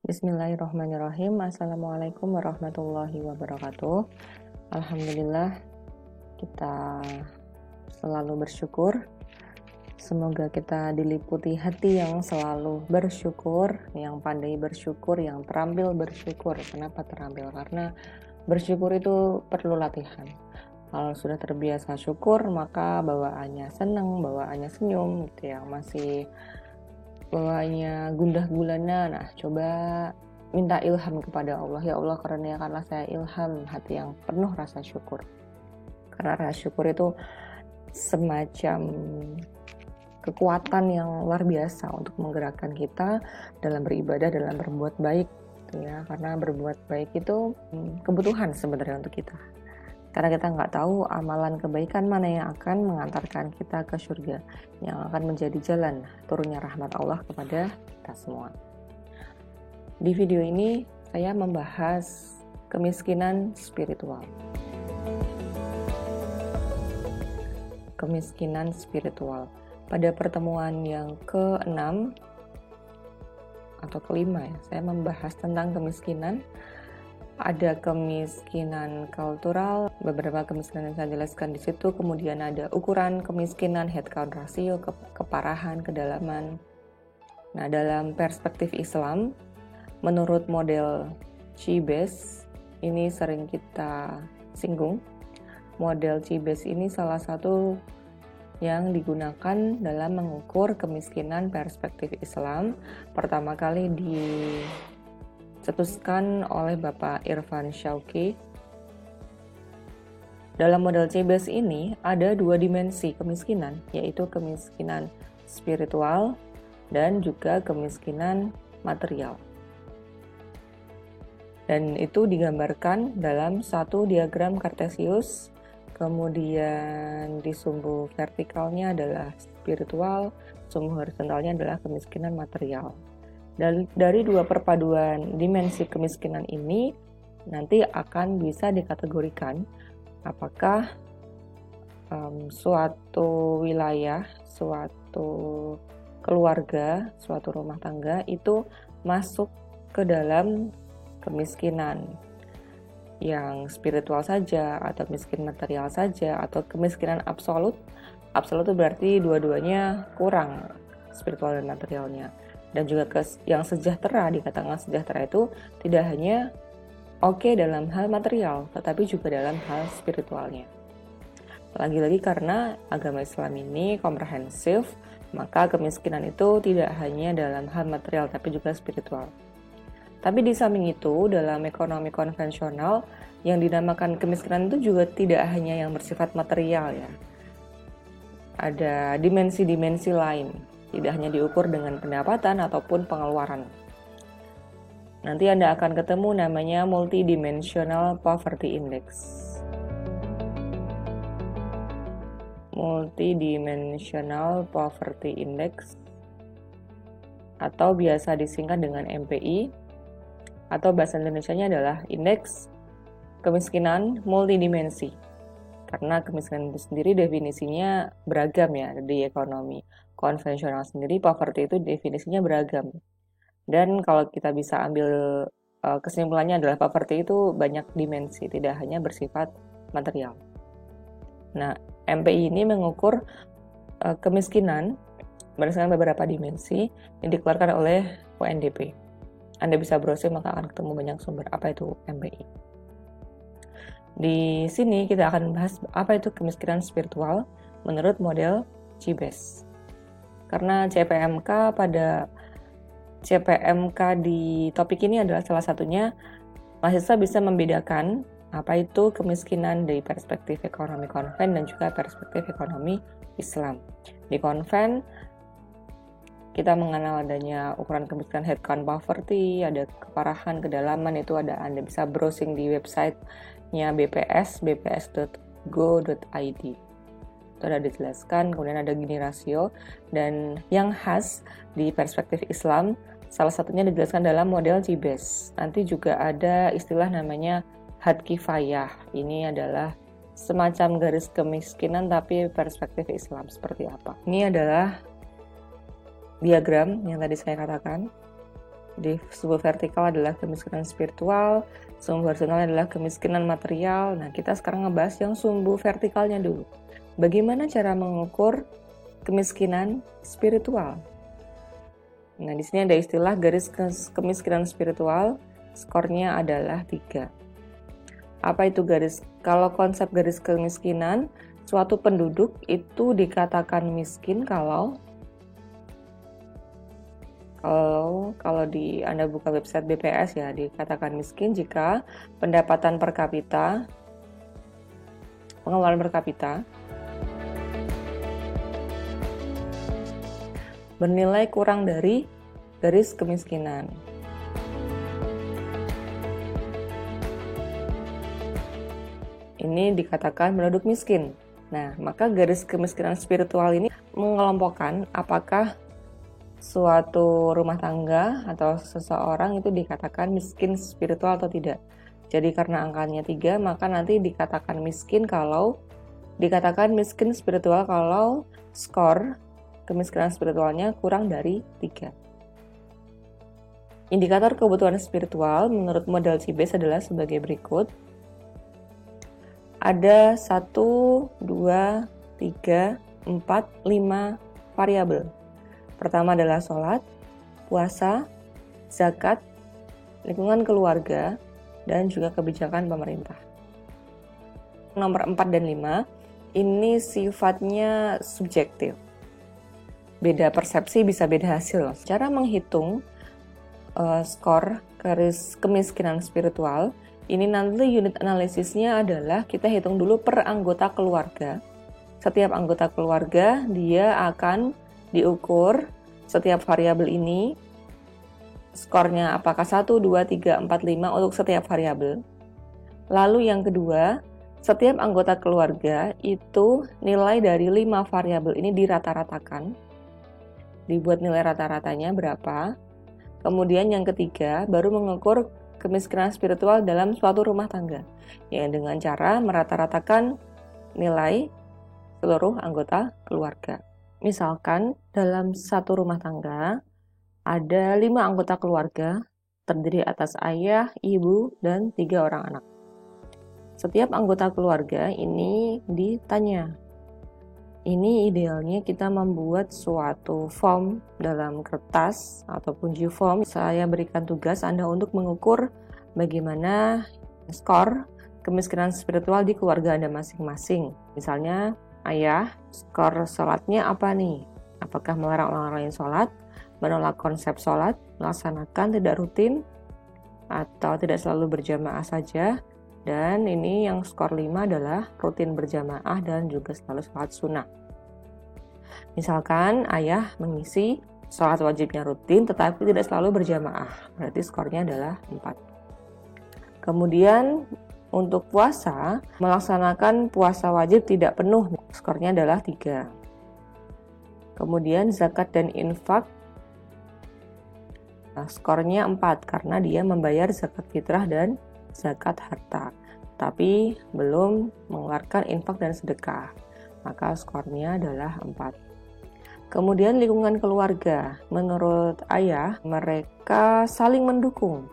Bismillahirrahmanirrahim. Assalamualaikum warahmatullahi wabarakatuh. Alhamdulillah, kita selalu bersyukur. Semoga kita diliputi hati yang selalu bersyukur, yang pandai bersyukur, yang terampil bersyukur. Kenapa terampil? Karena bersyukur itu perlu latihan. Kalau sudah terbiasa syukur, maka bawaannya senang, bawaannya senyum, gitu ya. Masih bawaannya gundah gulana. Nah, coba minta ilham kepada Allah. Ya Allah, karuniakanlah saya ilham hati yang penuh rasa syukur. Karena rasa syukur itu semacam kekuatan yang luar biasa untuk menggerakkan kita dalam beribadah, dalam berbuat baik, gitu ya. Karena berbuat baik itu kebutuhan sebenarnya untuk kita. Karena kita nggak tahu amalan kebaikan mana yang akan mengantarkan kita ke surga, yang akan menjadi jalan turunnya rahmat Allah kepada kita semua. Di video ini saya membahas kemiskinan spiritual. Kemiskinan spiritual. Pada pertemuan yang ke-6 atau ke-5 ya, saya membahas tentang kemiskinan. Ada kemiskinan kultural, beberapa kemiskinan yang saya jelaskan di situ. Kemudian ada ukuran kemiskinan, head count ratio, keparahan, kedalaman. Nah, dalam perspektif Islam, menurut model CBES, ini sering kita singgung. Model CBES ini salah satu yang digunakan dalam mengukur kemiskinan perspektif Islam. Pertama kali dicetuskan oleh Bapak Irfan Shawqi. Dalam model CBES ini ada dua dimensi kemiskinan, yaitu kemiskinan spiritual dan juga kemiskinan material. Dan itu digambarkan dalam satu diagram kartesius, kemudian di sumbu vertikalnya adalah spiritual, sumbu horizontalnya adalah kemiskinan material. Dari dua perpaduan dimensi kemiskinan ini nanti akan bisa dikategorikan apakah suatu wilayah, suatu keluarga, suatu rumah tangga itu masuk ke dalam kemiskinan yang spiritual saja, atau miskin material saja, atau kemiskinan absolut. Absolut itu berarti dua-duanya kurang, spiritual dan materialnya. Dan juga yang sejahtera, dikatakan sejahtera itu tidak hanya oke dalam hal material, tetapi juga dalam hal spiritualnya. Lagi-lagi karena agama Islam ini komprehensif, maka kemiskinan itu tidak hanya dalam hal material, tapi juga spiritual. Tapi di samping itu, dalam ekonomi konvensional, yang dinamakan kemiskinan itu juga tidak hanya yang bersifat material ya. Ada dimensi-dimensi lain. Tidak hanya diukur dengan pendapatan ataupun pengeluaran. Nanti Anda akan ketemu namanya multidimensional poverty index. Multidimensional poverty index atau biasa disingkat dengan MPI, atau bahasa Indonesianya adalah indeks kemiskinan multidimensi. Karena kemiskinan itu sendiri definisinya beragam ya di ekonomi konvensional sendiri. Poverty itu definisinya beragam. Dan kalau kita bisa ambil kesimpulannya adalah poverty itu banyak dimensi, tidak hanya bersifat material. Nah, MPI ini mengukur kemiskinan berdasarkan beberapa dimensi yang dikeluarkan oleh UNDP. Anda bisa browsing maka akan ketemu banyak sumber apa itu MPI. Di sini kita akan membahas apa itu kemiskinan spiritual menurut model CBES. Karena CPMK di topik ini adalah salah satunya, mahasiswa bisa membedakan apa itu kemiskinan dari perspektif ekonomi konven dan juga perspektif ekonomi Islam. Di konven, kita mengenal adanya ukuran kemiskinan head count poverty, ada keparahan, kedalaman, itu ada Anda bisa browsing di website-nya BPS, bps.go.id. Itu ada dijelaskan, kemudian ada Gini rasio, dan yang khas di perspektif Islam, salah satunya dijelaskan dalam model CBES. Nanti juga ada istilah namanya had kifayah. Ini adalah semacam garis kemiskinan tapi perspektif Islam seperti apa. Ini adalah diagram yang tadi saya katakan. Di sumbu vertikal adalah kemiskinan spiritual, sumbu horizontal adalah kemiskinan material. Nah, kita sekarang ngebahas yang sumbu vertikalnya dulu. Bagaimana cara mengukur kemiskinan spiritual? Nah, di sini ada istilah garis kemiskinan spiritual, skornya adalah 3. Apa itu garis? Kalau konsep garis kemiskinan, suatu penduduk itu dikatakan miskin kalau di Anda buka website BPS ya, dikatakan miskin jika pendapatan per kapita, pengeluaran per kapita bernilai kurang dari garis kemiskinan. Ini dikatakan penduduk miskin. Nah, maka garis kemiskinan spiritual ini mengelompokkan apakah suatu rumah tangga atau seseorang itu dikatakan miskin spiritual atau tidak. Jadi karena angkanya 3, maka nanti dikatakan miskin spiritual kalau skor kemiskinan spiritualnya kurang dari 3. Indikator kebutuhan spiritual menurut model CBES adalah sebagai berikut. Ada 1, 2, 3, 4, 5 variabel. Pertama adalah sholat, puasa, zakat, lingkungan keluarga, dan juga kebijakan pemerintah. Nomor 4 dan 5, ini sifatnya subjektif. Beda persepsi bisa beda hasil. Cara menghitung skor garis kemiskinan spiritual, ini nanti unit analisisnya adalah kita hitung dulu per anggota keluarga. Setiap anggota keluarga dia akan diukur setiap variabel ini, skornya apakah 1, 2, 3, 4, 5 untuk setiap variabel. Lalu yang kedua, setiap anggota keluarga itu nilai dari 5 variabel ini dirata-ratakan. Dibuat nilai rata-ratanya berapa. Kemudian yang ketiga, baru mengukur kemiskinan spiritual dalam suatu rumah tangga, yang dengan cara merata-ratakan nilai seluruh anggota keluarga. Misalkan dalam satu rumah tangga ada 5 anggota keluarga terdiri atas ayah, ibu, dan 3 orang anak. Setiap anggota keluarga ini ditanya. Ini idealnya kita membuat suatu form dalam kertas ataupun G-form. Saya berikan tugas Anda untuk mengukur bagaimana skor kemiskinan spiritual di keluarga Anda masing-masing. Misalnya, ayah, skor sholatnya apa nih? Apakah melarang orang lain sholat, menolak konsep sholat, melaksanakan tidak rutin, atau tidak selalu berjamaah saja? Dan ini yang skor 5 adalah rutin berjamaah dan juga selalu sholat sunnah. Misalkan ayah mengisi sholat wajibnya rutin tetapi tidak selalu berjamaah, berarti skornya adalah 4. Kemudian untuk puasa, melaksanakan puasa wajib tidak penuh, skornya adalah 3. Kemudian zakat dan infak, skornya 4 karena dia membayar zakat fitrah dan zakat harta, tapi belum mengeluarkan infak dan sedekah, maka skornya adalah 4. Kemudian lingkungan keluarga, menurut ayah, mereka saling mendukung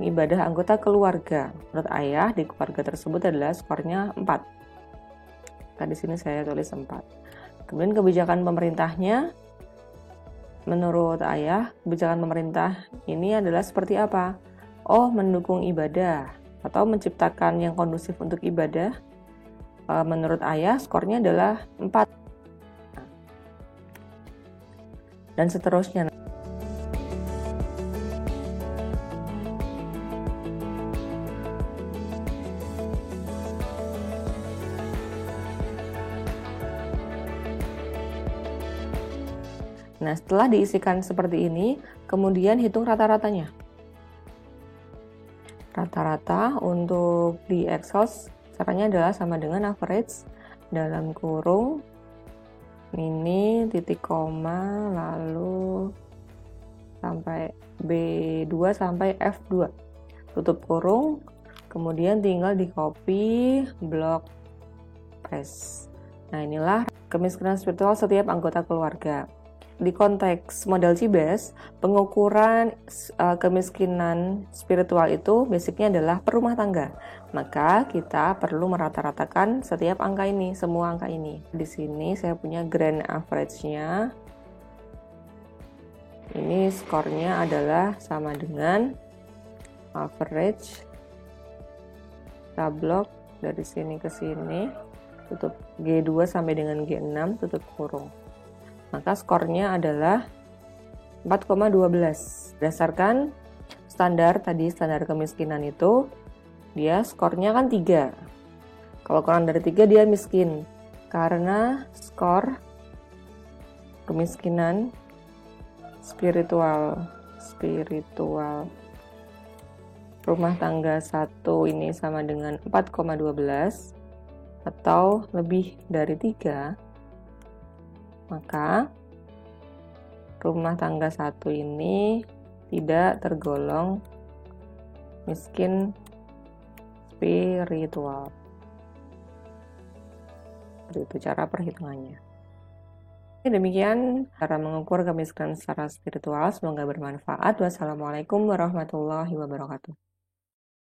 ibadah anggota keluarga. Menurut ayah, di keluarga tersebut adalah skornya 4. Nah, di sini saya tulis 4. Kemudian kebijakan pemerintahnya, menurut ayah, kebijakan pemerintah ini adalah seperti apa? Oh, mendukung ibadah atau menciptakan yang kondusif untuk ibadah. Menurut ayah, skornya adalah 4. Dan seterusnya. Nah, setelah diisikan seperti ini, kemudian hitung rata-ratanya. Rata-rata untuk di Excel caranya adalah sama dengan average dalam kurung ini titik koma lalu sampai B2 sampai F2. Tutup kurung, kemudian tinggal di copy blok paste. Nah, inilah kemiskinan spiritual setiap anggota keluarga. di konteks model Cibes, pengukuran kemiskinan spiritual itu basicnya adalah per rumah tangga. Maka kita perlu merata-ratakan setiap angka ini, semua angka ini. Di sini saya punya grand average-nya. Ini skornya adalah sama dengan average kita blok dari sini ke sini, tutup G2 sampai dengan G6, tutup kurung. Maka skornya adalah 4,12. Berdasarkan standar kemiskinan itu, dia skornya kan 3. Kalau kurang dari 3 dia miskin. Karena skor kemiskinan spiritual rumah tangga 1 ini sama dengan 4,12 atau lebih dari 3, maka rumah tangga 1 ini tidak tergolong miskin spiritual. Itu cara perhitungannya. Demikian cara mengukur kemiskinan secara spiritual. Semoga bermanfaat. Wassalamualaikum warahmatullahi wabarakatuh.